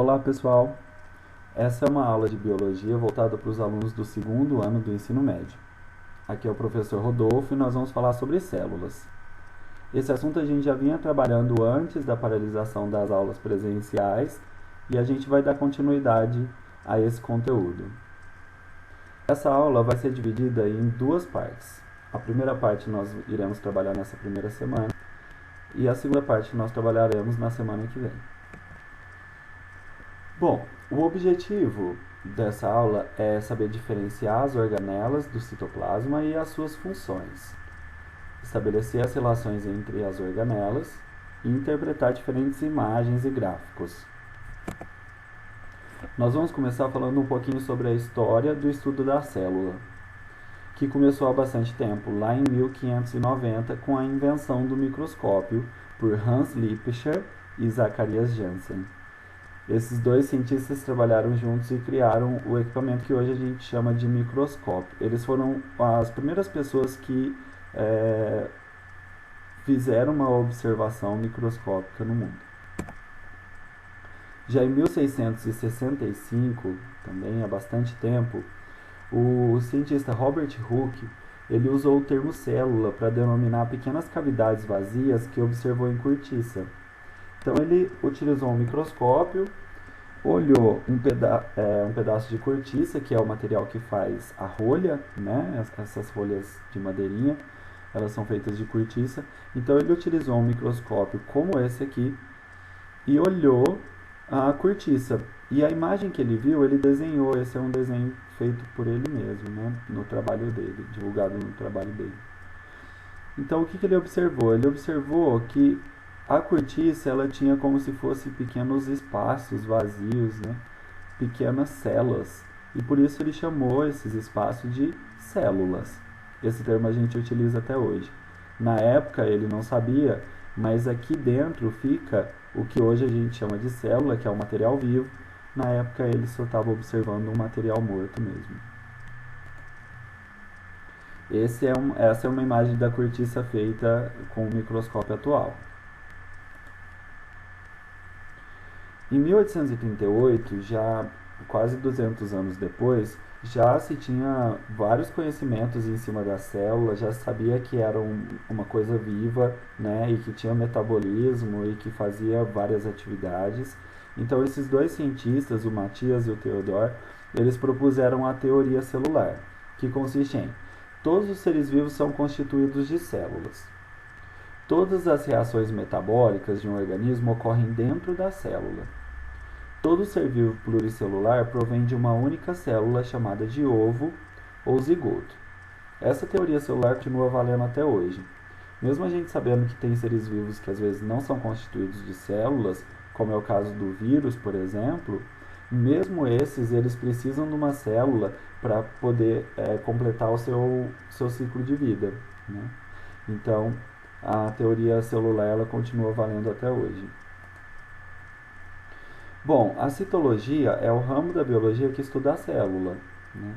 Olá pessoal, essa é uma aula de biologia voltada para os alunos do segundo ano do ensino médio. Aqui é o professor Rodolfo e nós vamos falar sobre células. Esse assunto a gente já vinha trabalhando antes da paralisação das aulas presenciais e a gente vai dar continuidade a esse conteúdo. Essa aula vai ser dividida em duas partes. A primeira parte nós iremos trabalhar nessa primeira semana e a segunda parte nós trabalharemos na semana que vem. Bom, o objetivo dessa aula é saber diferenciar as organelas do citoplasma e as suas funções, estabelecer as relações entre as organelas e interpretar diferentes imagens e gráficos. Nós vamos começar falando um pouquinho sobre a história do estudo da célula, que começou há bastante tempo, lá em 1590, com a invenção do microscópio por Hans Lippershey e Zacharias Janssen. Esses dois cientistas trabalharam juntos e criaram o equipamento que hoje a gente chama de microscópio. Eles foram as primeiras pessoas que fizeram uma observação microscópica no mundo. Já em 1665, também há bastante tempo, o cientista Robert Hooke ele usou o termo célula para denominar pequenas cavidades vazias que observou em cortiça. Então ele utilizou um microscópio, olhou um pedaço de cortiça, que é o material que faz a rolha, né? Essas rolhas de madeirinha, elas são feitas de cortiça. Então ele utilizou um microscópio como esse aqui e olhou a cortiça. E a imagem que ele viu, ele desenhou. Esse é um desenho feito por ele mesmo, né? No trabalho dele, divulgado no trabalho dele. Então o que ele observou? Ele observou que a cortiça ela tinha como se fosse pequenos espaços vazios, né? Pequenas células. E por isso ele chamou esses espaços de células. Esse termo a gente utiliza até hoje. Na época ele não sabia, mas aqui dentro fica o que hoje a gente chama de célula, que é o material vivo. Na época ele só estava observando um material morto mesmo. Essa é uma imagem da cortiça feita com o microscópio atual. Em 1838, já quase 200 anos depois, já se tinha vários conhecimentos em cima da célula, já sabia que era uma coisa viva, né, e que tinha metabolismo e que fazia várias atividades. Então esses dois cientistas, o Matthias e o Theodor, eles propuseram a teoria celular, que consiste em todos os seres vivos são constituídos de células. Todas as reações metabólicas de um organismo ocorrem dentro da célula. Todo ser vivo pluricelular provém de uma única célula chamada de ovo ou zigoto. Essa teoria celular continua valendo até hoje. Mesmo a gente sabendo que tem seres vivos que às vezes não são constituídos de células, como é o caso do vírus, por exemplo, mesmo esses eles precisam de uma célula para poder completar o seu ciclo de vida, né? Então, a teoria celular ela continua valendo até hoje. Bom, a citologia é o ramo da biologia que estuda a célula, né?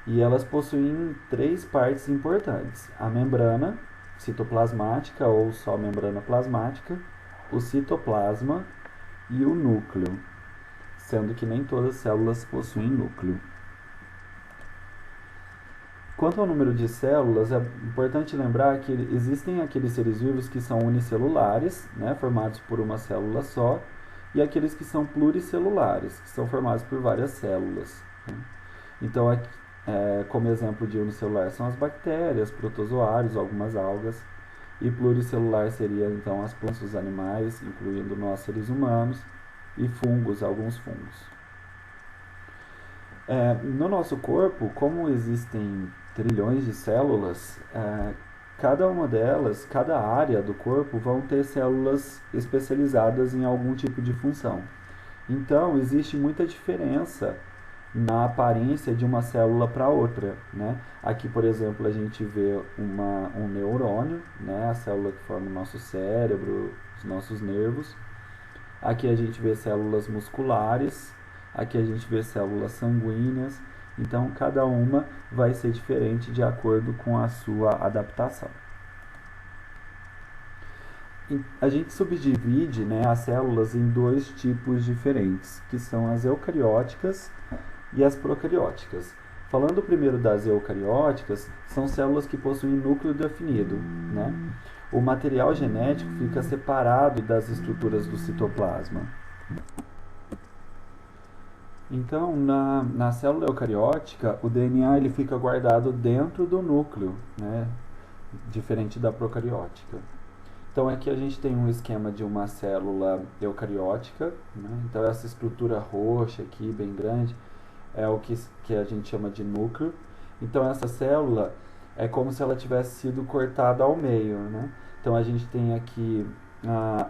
E elas possuem três partes importantes: a membrana citoplasmática ou só membrana plasmática, o citoplasma e o núcleo, sendo que nem todas as células possuem núcleo. Quanto ao número de células, é importante lembrar que existem aqueles seres vivos que são unicelulares, né, formados por uma célula só, e aqueles que são pluricelulares, que são formados por várias células, né? Então, como exemplo de unicelular são as bactérias, protozoários, algumas algas, e pluricelular seria então as plantas, os animais, incluindo nós seres humanos, e fungos, alguns fungos. No nosso corpo, como existem trilhões de células, cada uma delas, cada área do corpo vão ter células especializadas em algum tipo de função. Então, existe muita diferença na aparência de uma célula para outra, né? Aqui, por exemplo, a gente vê um neurônio, né? A célula que forma o nosso cérebro, os nossos nervos. Aqui a gente vê células musculares, aqui a gente vê células sanguíneas. Então, cada uma vai ser diferente de acordo com a sua adaptação. A gente subdivide, né, as células em dois tipos diferentes, que são as eucarióticas e as procarióticas. Falando primeiro das eucarióticas, são células que possuem núcleo definido, né? O material genético fica separado das estruturas do citoplasma. Então, na célula eucariótica, o DNA ele fica guardado dentro do núcleo, né? Diferente da procariótica. Então, aqui a gente tem um esquema de uma célula eucariótica, né? Então, essa estrutura roxa aqui, bem grande, é o que a gente chama de núcleo. Então, essa célula é como se ela tivesse sido cortada ao meio, né? Então, a gente tem aqui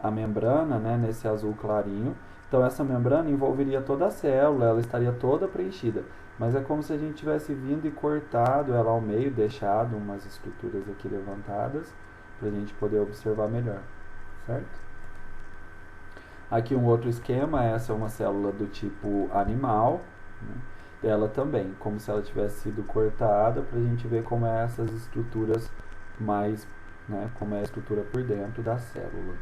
a membrana, né, nesse azul clarinho. Então, essa membrana envolveria toda a célula, ela estaria toda preenchida. Mas é como se a gente tivesse vindo e cortado ela ao meio, deixado umas estruturas aqui levantadas, para a gente poder observar melhor, certo? Aqui um outro esquema, essa é uma célula do tipo animal, né? Ela também, como se ela tivesse sido cortada, para a gente ver como é essas estruturas mais, né, como é a estrutura por dentro da célula.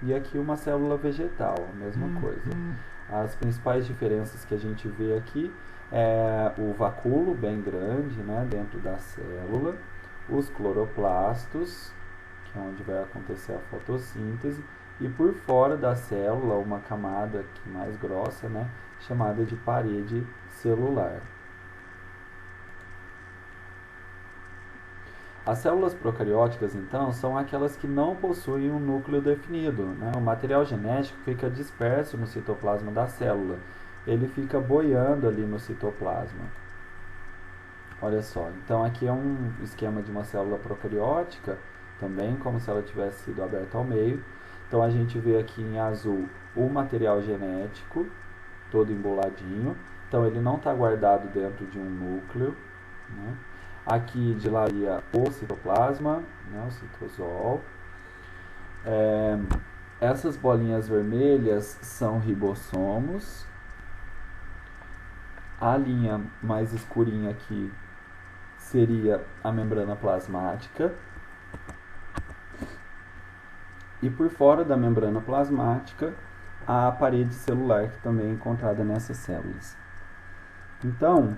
E aqui uma célula vegetal, a mesma coisa. As principais diferenças que a gente vê aqui é o vacúolo bem grande, né, dentro da célula, os cloroplastos, que é onde vai acontecer a fotossíntese, e por fora da célula uma camada aqui mais grossa, né, chamada de parede celular. As células procarióticas, então, são aquelas que não possuem um núcleo definido, né? O material genético fica disperso no citoplasma da célula. Ele fica boiando ali no citoplasma. Olha só, então aqui é um esquema de uma célula procariótica, também como se ela tivesse sido aberta ao meio. Então a gente vê aqui em azul o material genético, todo emboladinho. Então ele não está guardado dentro de um núcleo, né? Aqui de lá o citoplasma, né, o citosol. Essas bolinhas vermelhas são ribossomos. A linha mais escurinha aqui seria a membrana plasmática. E por fora da membrana plasmática, a parede celular, que também é encontrada nessas células. Então,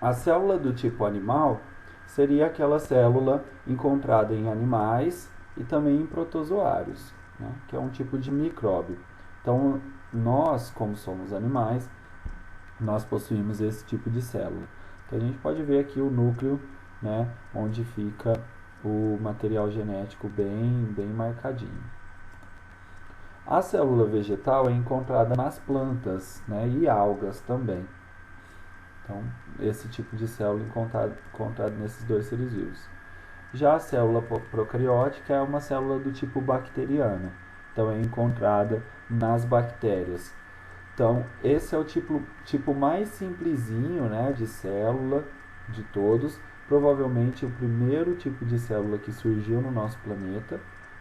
a célula do tipo animal seria aquela célula encontrada em animais e também em protozoários, né, que é um tipo de micróbio. Então, nós, como somos animais, nós possuímos esse tipo de célula. Então, a gente pode ver aqui o núcleo, né, onde fica o material genético bem marcadinho. A célula vegetal é encontrada nas plantas, né, e algas também. Então, esse tipo de célula encontrado nesses dois seres vivos. Já a célula procariótica é uma célula do tipo bacteriana. Então, é encontrada nas bactérias. Então, esse é o tipo mais simplesinho, né, de célula de todos. Provavelmente o primeiro tipo de célula que surgiu no nosso planeta.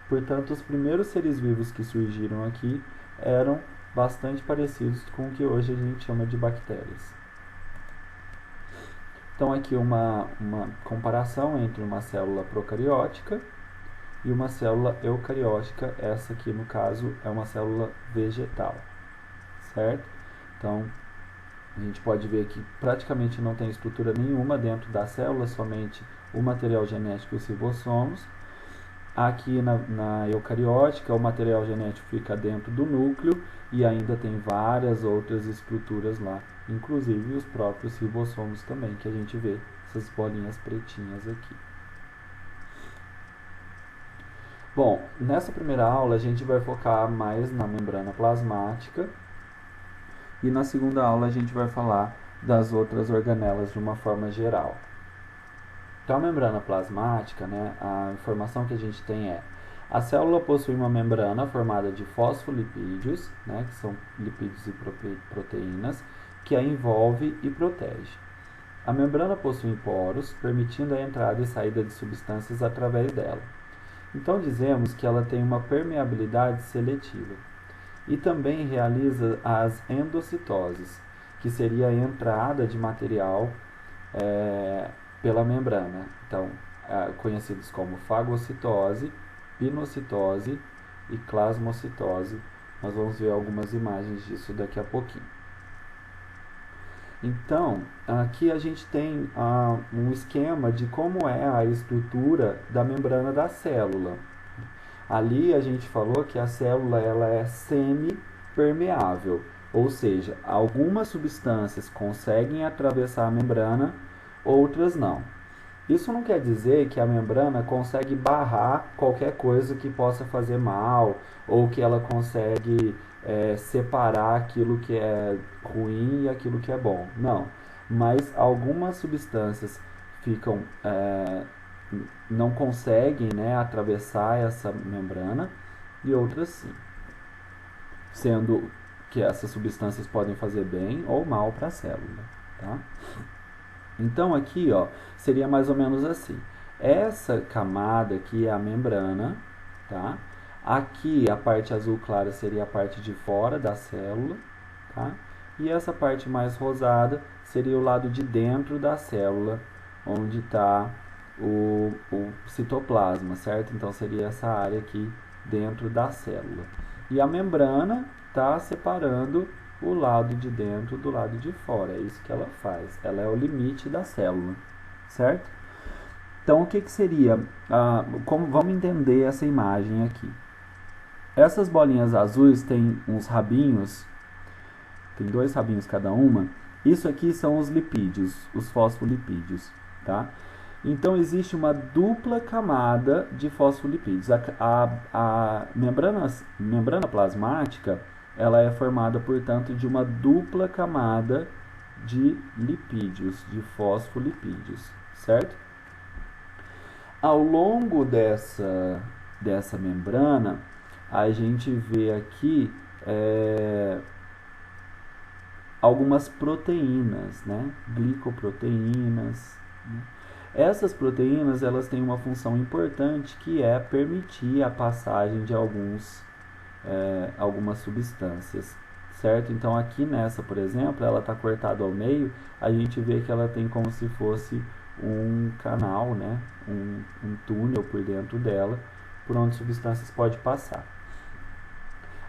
Portanto, os primeiros seres vivos que surgiram aqui eram bastante parecidos com o que hoje a gente chama de bactérias. Então, aqui uma comparação entre uma célula procariótica e uma célula eucariótica. Essa aqui, no caso, é uma célula vegetal, certo? Então, a gente pode ver que praticamente não tem estrutura nenhuma dentro da célula, somente o material genético e os ribossomos. Aqui na eucariótica, o material genético fica dentro do núcleo e ainda tem várias outras estruturas lá, inclusive os próprios ribossomos também, que a gente vê essas bolinhas pretinhas aqui. Bom, nessa primeira aula a gente vai focar mais na membrana plasmática e na segunda aula a gente vai falar das outras organelas de uma forma geral. Então, a membrana plasmática, né, a informação que a gente tem é: a célula possui uma membrana formada de fosfolipídios, né, que são lipídios e proteínas, que a envolve e protege. A membrana possui poros, permitindo a entrada e saída de substâncias através dela. Então, dizemos que ela tem uma permeabilidade seletiva. E também realiza as endocitoses, que seria a entrada de material pela membrana. Então, conhecidos como fagocitose pinocitose e plasmocitose. Nós vamos ver algumas imagens disso daqui a pouquinho. Então, aqui a gente tem um esquema de como é a estrutura da membrana da célula. Ali a gente falou que a célula ela é semi-permeável, ou seja, algumas substâncias conseguem atravessar a membrana, outras não. Isso não quer dizer que a membrana consegue barrar qualquer coisa que possa fazer mal, ou que ela consegue separar aquilo que é ruim e aquilo que é bom. Não. Mas algumas substâncias ficam, não conseguem, né, atravessar essa membrana e outras sim. Sendo que essas substâncias podem fazer bem ou mal para a célula. Tá? Então aqui, ó, seria mais ou menos assim. Essa camada aqui é a membrana, tá? Aqui a parte azul clara seria a parte de fora da célula, tá? E essa parte mais rosada seria o lado de dentro da célula, onde está o citoplasma, certo? Então seria essa área aqui dentro da célula. E a membrana está separando o lado de dentro do lado de fora. É isso que ela faz. Ela é o limite da célula, certo? Então, o que seria? Vamos entender essa imagem aqui. Essas bolinhas azuis têm uns rabinhos, tem 2 rabinhos cada uma. Isso aqui são os lipídios, os fosfolipídios, tá? Então, existe uma dupla camada de fosfolipídios. A membrana plasmática ela é formada, portanto, de uma dupla camada de lipídios, de fosfolipídios, certo? Ao longo dessa membrana, a gente vê aqui algumas proteínas, né? Glicoproteínas, né? Essas proteínas elas têm uma função importante que é permitir a passagem de algumas substâncias, certo? Então aqui nessa, por exemplo, ela está cortada ao meio, a gente vê que ela tem como se fosse um canal, né? um túnel por dentro dela, por onde substâncias podem passar.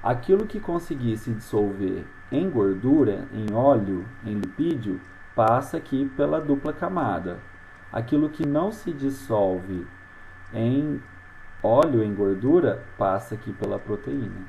Aquilo que conseguir se dissolver em gordura, em óleo, em lipídio, passa aqui pela dupla camada. Aquilo que não se dissolve em óleo, em gordura, passa aqui pela proteína.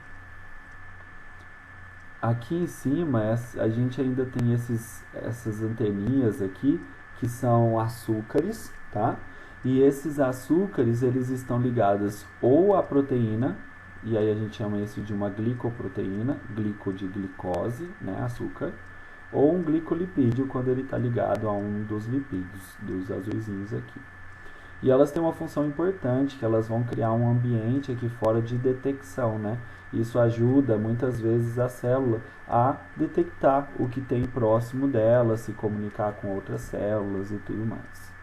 Aqui em cima, a gente ainda tem essas anteninhas aqui, que são açúcares, tá? E esses açúcares, eles estão ligados ou à proteína, e aí a gente chama isso de uma glicoproteína, glico de glicose, né, açúcar, ou um glicolipídio quando ele está ligado a um dos lipídios, dos azuisinhos aqui. E elas têm uma função importante, que elas vão criar um ambiente aqui fora de detecção, né? Isso ajuda muitas vezes a célula a detectar o que tem próximo dela, se comunicar com outras células e tudo mais.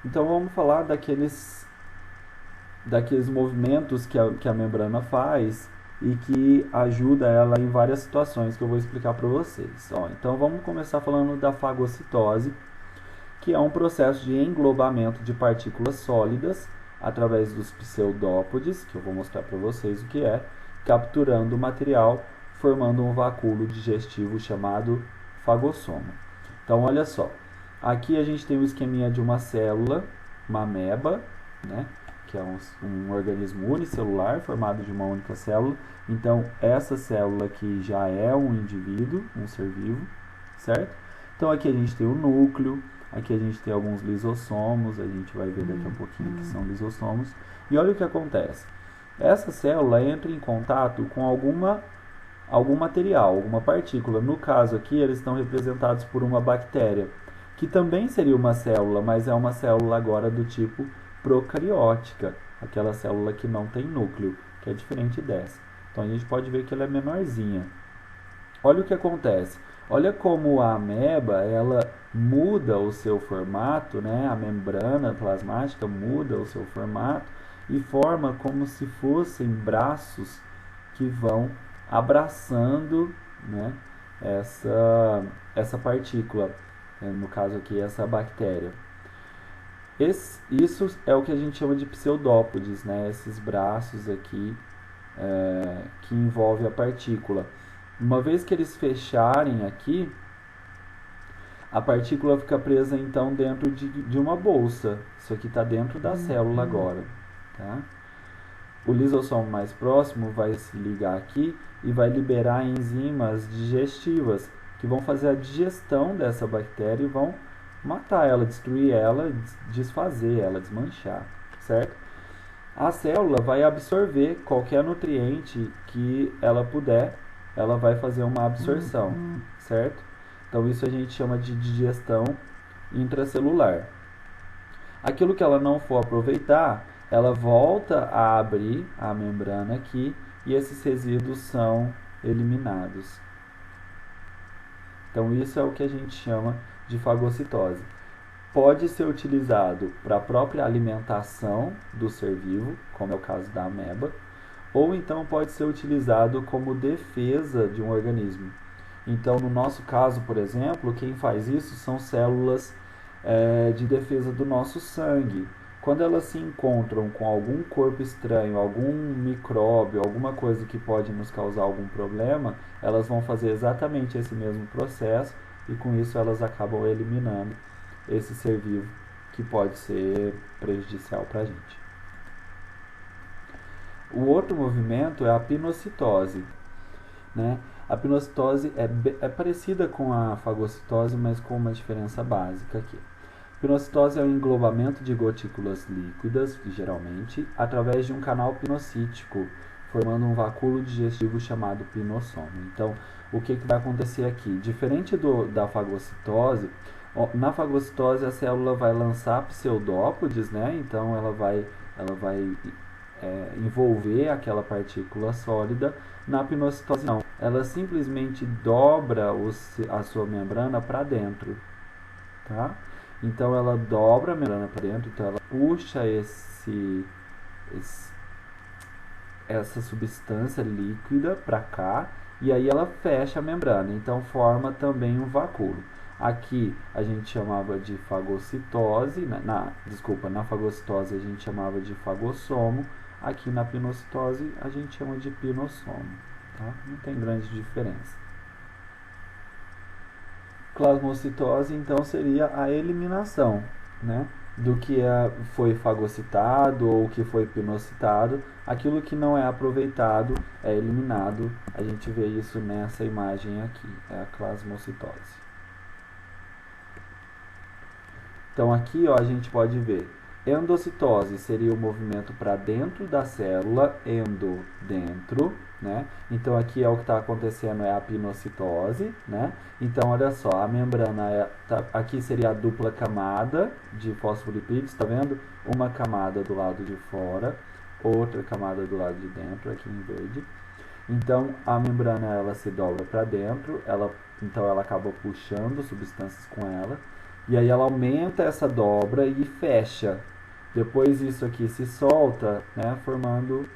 Então vamos falar daqueles movimentos que a membrana faz e que ajuda ela em várias situações que eu vou explicar para vocês. Então vamos começar falando da fagocitose, que é um processo de englobamento de partículas sólidas através dos pseudópodes, que eu vou mostrar para vocês o que é, capturando o material, formando um vacúolo digestivo chamado fagossoma. Então olha só, aqui a gente tem o esqueminha de uma célula, uma ameba, né? Que é um organismo unicelular formado de uma única célula. Então, essa célula aqui já é um indivíduo, um ser vivo, certo? Então, aqui a gente tem o núcleo, aqui a gente tem alguns lisossomos, a gente vai ver daqui a pouquinho que são lisossomos. E olha o que acontece. Essa célula entra em contato com algum material, alguma partícula. No caso aqui, eles estão representados por uma bactéria, que também seria uma célula, mas é uma célula agora do tipo procariótica, aquela célula que não tem núcleo, que é diferente dessa. Então a gente pode ver que ela é menorzinha. Olha o que acontece. Olha como a ameba, ela muda o seu formato, né? A membrana plasmática muda o seu formato e forma como se fossem braços que vão abraçando, né? essa partícula, no caso aqui essa bactéria. Isso é o que a gente chama de pseudópodes, né? Esses braços aqui que envolve a partícula. Uma vez que eles fecharem aqui, a partícula fica presa então dentro de uma bolsa. Isso aqui está dentro da célula agora. Tá? O lisossomo mais próximo vai se ligar aqui e vai liberar enzimas digestivas que vão fazer a digestão dessa bactéria e vão matar ela, destruir ela, desfazer ela, desmanchar, certo? A célula vai absorver qualquer nutriente que ela puder, ela vai fazer uma absorção, certo? Então isso a gente chama de digestão intracelular. Aquilo que ela não for aproveitar, ela volta a abrir a membrana aqui e esses resíduos são eliminados. Então isso é o que a gente chama de fagocitose. Pode ser utilizado para a própria alimentação do ser vivo, como é o caso da ameba, ou então pode ser utilizado como defesa de um organismo. Então, no nosso caso, por exemplo, quem faz isso são células de defesa do nosso sangue. Quando elas se encontram com algum corpo estranho, algum micróbio, alguma coisa que pode nos causar algum problema, elas vão fazer exatamente esse mesmo processo e com isso elas acabam eliminando esse ser vivo que pode ser prejudicial para a gente. O outro movimento é a pinocitose, né? A pinocitose é parecida com a fagocitose, mas com uma diferença básica aqui. Pinocitose é o englobamento de gotículas líquidas, geralmente, através de um canal pinocítico, formando um vacúolo digestivo chamado pinossomo. Então, o que vai acontecer aqui? Diferente da fagocitose, na fagocitose a célula vai lançar pseudópodes, né? Então ela vai envolver aquela partícula sólida. Na pinocitose não, ela simplesmente dobra a sua membrana para dentro, tá? Então ela dobra a membrana para dentro, então ela puxa essa substância líquida para cá e aí ela fecha a membrana, então forma também um vacúolo. Aqui a gente chamava de fagocitose, na fagocitose a gente chamava de fagossomo, aqui na pinocitose a gente chama de pinossomo, tá? Não tem grande diferença. Plasmocitose então seria a eliminação, né, do que foi fagocitado ou que foi pinocitado. Aquilo que não é aproveitado é eliminado. A gente vê isso nessa imagem aqui, é a plasmocitose. Então aqui ó, a gente pode ver endocitose seria o movimento para dentro da célula, dentro, né? Então aqui é o que está acontecendo, é a pinocitose, né? Então olha só, a membrana aqui seria a dupla camada de fosfolipídios, tá vendo? Uma camada do lado de fora, outra camada do lado de dentro, aqui em verde. Então a membrana ela se dobra para dentro, então ela acaba puxando substâncias com ela. E aí ela aumenta essa dobra e fecha. Depois isso aqui se solta, né, formando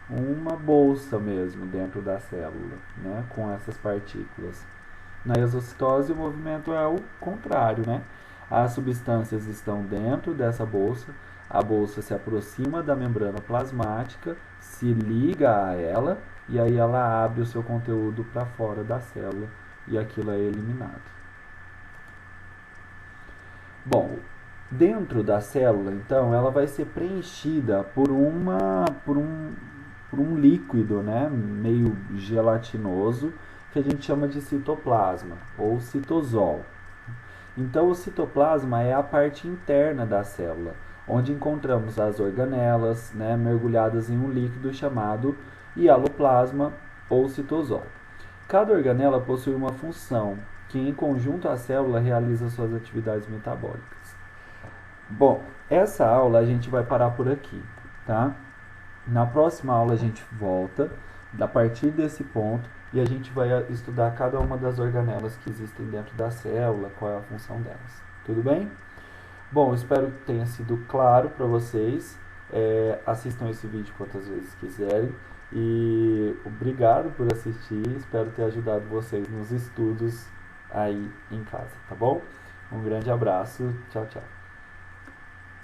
uma bolsa mesmo dentro da célula, né, com essas partículas. Na exocitose o movimento é o contrário, né? As substâncias estão dentro dessa bolsa, a bolsa se aproxima da membrana plasmática, se liga a ela e aí ela abre o seu conteúdo para fora da célula e aquilo é eliminado. Bom, dentro da célula, então, ela vai ser preenchida por um líquido, né, meio gelatinoso, que a gente chama de citoplasma, ou citosol. Então, o citoplasma é a parte interna da célula, onde encontramos as organelas, né, mergulhadas em um líquido chamado hialoplasma ou citosol. Cada organela possui uma função, que em conjunto a célula realiza suas atividades metabólicas. Bom, essa aula a gente vai parar por aqui, tá? Na próxima aula a gente volta a partir desse ponto e a gente vai estudar cada uma das organelas que existem dentro da célula, qual é a função delas. Tudo bem? Bom, espero que tenha sido claro para vocês. Assistam esse vídeo quantas vezes quiserem. E obrigado por assistir. Espero ter ajudado vocês nos estudos aí em casa, tá bom? Um grande abraço. Tchau, tchau.